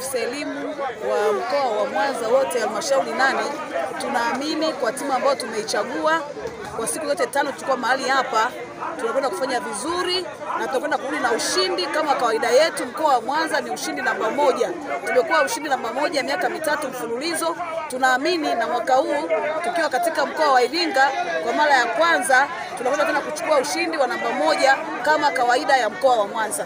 maafisa elimu wa mkoa wa Mwanza wote halmashauri 8 tunaamini kwa timu ambayo tumeichagua kwa siku zote 5 tulikuwa mahali hapa, tunakwenda kufanya vizuri na tunakwenda kurudi na ushindi kama kawaida yetu. Mkoa wa Mwanza ni ushindi namba 1. Tumekuwa ushindi namba 1 miaka 3 mfululizo. Tunaamini na mwaka huu tukiwa katika mkoa wa Iringa kwa mara ya kwanza tunakwenda tena kuchukua ushindi wa namba 1 kama kawaida ya mkoa wa Mwanza.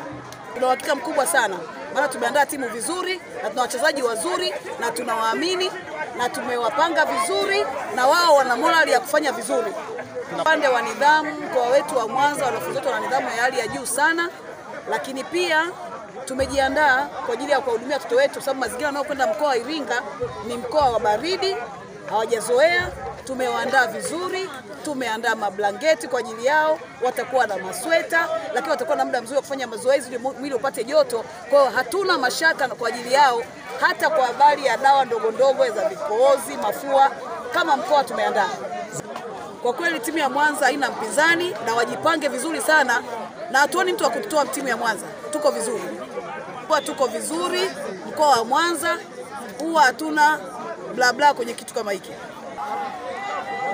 Tuna uhakika mkubwa sana, maana tumeandaa timu vizuri na tuna wachezaji wazuri na tunawaamini na tumewapanga vizuri na wao wana morali ya kufanya vizuri. Upande wa nidhamu, mkoa wetu wa Mwanza wanafunzi wetu wana nidhamu ya hali ya juu sana, lakini pia tumejiandaa kwa ajili ya kuwahudumia watoto wetu, sababu mazingira wanayokwenda mkoa wa Iringa ni mkoa wa baridi, hawajazoea. Tumewaandaa vizuri, tumeandaa mablanketi kwa ajili yao, watakuwa na masweta, lakini watakuwa na muda mzuri wa kufanya mazoezi ili mwili upate joto. Kwa hiyo hatuna mashaka kwa ajili yao, hata kwa habari ya dawa ndogo ndogo za vikohozi, mafua, kama mkoa tumeandaa. Kwa kweli timu ya Mwanza haina mpinzani na wajipange vizuri sana, na hatuoni mtu wa kutoa timu ya Mwanza. Tuko vizuri. Tuko vizuri, mkoa wa Mwanza huwa hatuna bla bla kwenye kitu kama hiki.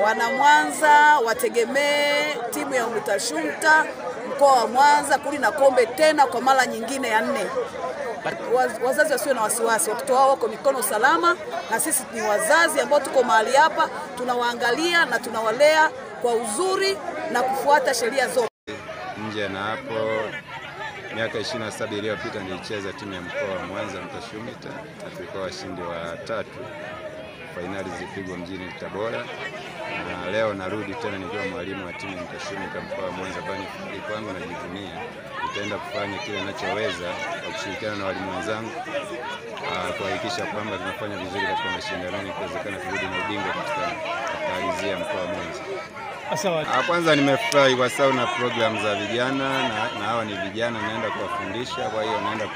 Wana Mwanza wategemee timu ya UMITASHUMTA mkoa wa Mwanza kuli na kombe tena kwa mara nyingine ya 4. Wazazi wasiwe na wasiwasi, watoto wao wako mikono salama, na sisi ni wazazi ambao tuko mahali hapa tunawaangalia na tunawalea kwa uzuri na kufuata sheria zote. Nje na hapo, miaka 27 iliyopita nilicheza timu ya mkoa wa Mwanza UMITASHUMTA na tulikuwa washindi wa 3. Fainali zilipigwa mjini Tabora, na leo narudi tena nikiwa mwalimu wa timu ya UMITASHUMTA mkoa wa Mwanza. Kwangu najivunia, nitaenda kufanya kile ninachoweza kwa kushirikiana na walimu wenzangu kuhakikisha kwamba tunafanya vizuri katika mashindano, ikiwezekana kurudi na ubingwa katika ardhi ya mkoa wa Mwanza. Kwanza nimefurahi kwa sababu na program za vijana na hawa ni vijana, naenda kuwafundisha, kwa hiyo naenda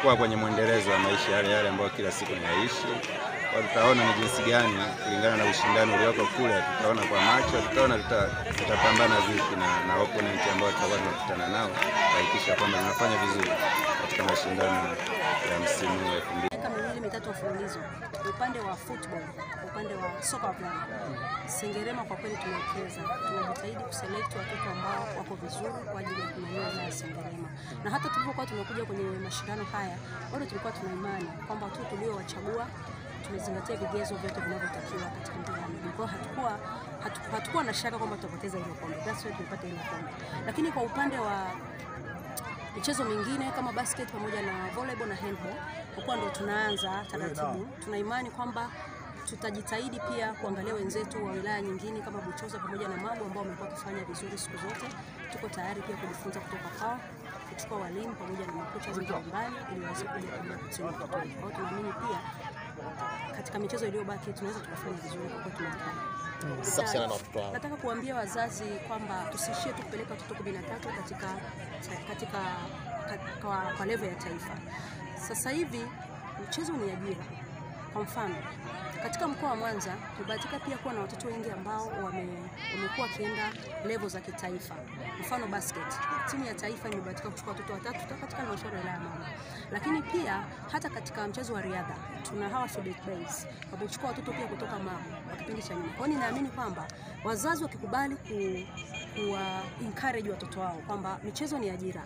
kuwa kwenye mwendelezo wa maisha yale ambayo kila siku naishi. Tutaona ni jinsi gani kulingana na ushindani ulioko kule, tutaona kwa macho, tutaona tutapambana vipi na opponent ambao tutakuwa tunakutana nao, kuhakikisha kwamba tunafanya vizuri katika mashindano ya msimu wa 2023 mfululizo. Upande wa football, upande wa soccer plan, Sengerema kwa kweli tunawekeza, tunajitahidi kuselect watoto ambao wako vizuri kwa ajili ya kunyanyua na Sengerema. Na hata tulipokuwa tunakuja kwenye mashindano haya, bado tulikuwa tuna imani kwamba watu tuliowachagua tumezingatia vigezo vyote vinavyotakiwa katika mpira wa miguu. Kwa hatukuwa na shaka kwamba tutapoteza ile kombe. That's why tumepata ile kombe. Lakini kwa upande wa michezo mingine kama basket pamoja na volleyball na handball, kwa ndio tunaanza taratibu, tuna imani kwamba tutajitahidi pia kuangalia wenzetu wa wilaya nyingine kama Buchosa pamoja na Magu ambao wamekuwa kufanya vizuri siku zote. Tuko tayari pia kujifunza kutoka kwao, kuchukua walimu pamoja na makocha mbalimbali ili waweze kuja kusaidia watoto. Kwa hiyo tunaamini pia katika michezo iliyobaki tunaweza tukafanya vizuri kwa tumejipanga. Nataka kuambia wazazi kwamba tusishie tu kupeleka watoto 13 kwa level ya taifa. Sasa hivi mchezo ni ajira. Kwa mfano, katika mkoa wa Mwanza tumebahatika pia kuwa na watoto wengi ambao wamekuwa kienda level za kitaifa. Mfano basket, timu ya taifa imebahatika kuchukua watoto 3 katika halmashauri ya Mama. Lakini pia hata katika mchezo wa riadha tuna hawa Philip Bays wamechukua watoto pia kutoka Magu kwa kipindi cha nyuma. Kwa hiyo ninaamini kwamba wazazi wakikubali encourage watoto wao kwamba michezo ni ajira.